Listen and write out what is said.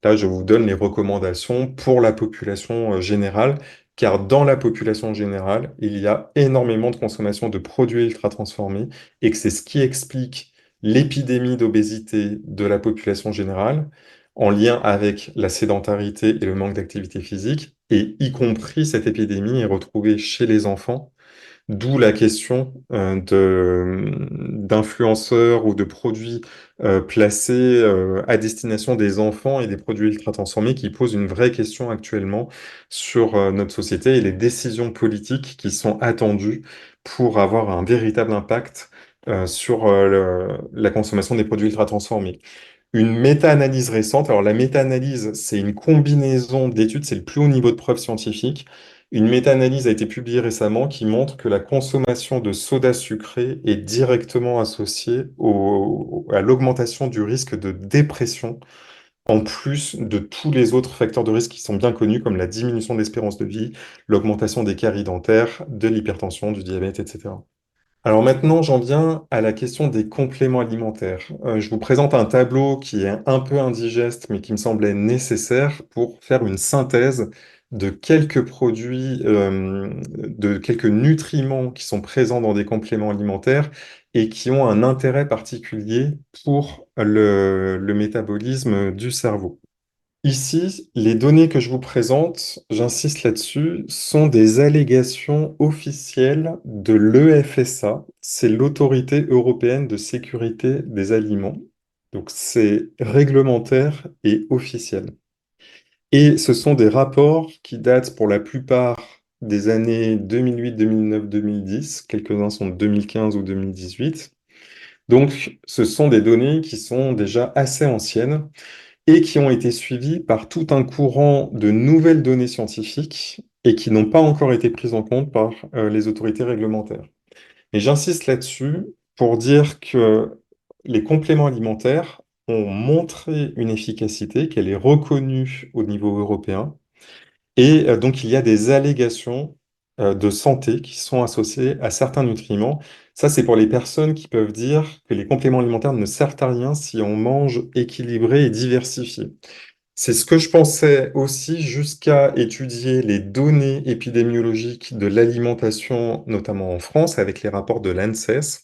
Là, je vous donne les recommandations pour la population générale, car dans la population générale, il y a énormément de consommation de produits ultra-transformés et que c'est ce qui explique l'épidémie d'obésité de la population générale, en lien avec la sédentarité et le manque d'activité physique, et y compris cette épidémie est retrouvée chez les enfants. D'où la question d'influenceurs ou de produits placés à destination des enfants et des produits ultra transformés qui posent une vraie question actuellement sur notre société et les décisions politiques qui sont attendues pour avoir un véritable impact sur la consommation des produits ultra transformés. Une méta-analyse récente, alors la méta-analyse, c'est une combinaison d'études, c'est le plus haut niveau de preuve scientifique. Une méta-analyse a été publiée récemment qui montre que la consommation de soda sucré est directement associée à l'augmentation du risque de dépression, en plus de tous les autres facteurs de risque qui sont bien connus, comme la diminution de l'espérance de vie, l'augmentation des caries dentaires, de l'hypertension, du diabète, etc. Alors maintenant, j'en viens à la question des compléments alimentaires. Je vous présente un tableau qui est un peu indigeste, mais qui me semblait nécessaire pour faire une synthèse de quelques produits, de quelques nutriments qui sont présents dans des compléments alimentaires et qui ont un intérêt particulier pour le métabolisme du cerveau. Ici, les données que je vous présente, j'insiste là-dessus, sont des allégations officielles de l'EFSA, c'est l'Autorité européenne de sécurité des aliments. Donc c'est réglementaire et officiel. Et ce sont des rapports qui datent pour la plupart des années 2008, 2009, 2010, quelques-uns sont de 2015 ou 2018. Donc ce sont des données qui sont déjà assez anciennes et qui ont été suivis par tout un courant de nouvelles données scientifiques et qui n'ont pas encore été prises en compte par les autorités réglementaires. Et j'insiste là-dessus pour dire que les compléments alimentaires ont montré une efficacité, qu'elle est reconnue au niveau européen, et donc, il y a des allégations de santé qui sont associées à certains nutriments. Ça, c'est pour les personnes qui peuvent dire que les compléments alimentaires ne servent à rien si on mange équilibré et diversifié. C'est ce que je pensais aussi jusqu'à étudier les données épidémiologiques de l'alimentation, notamment en France, avec les rapports de l'ANSES.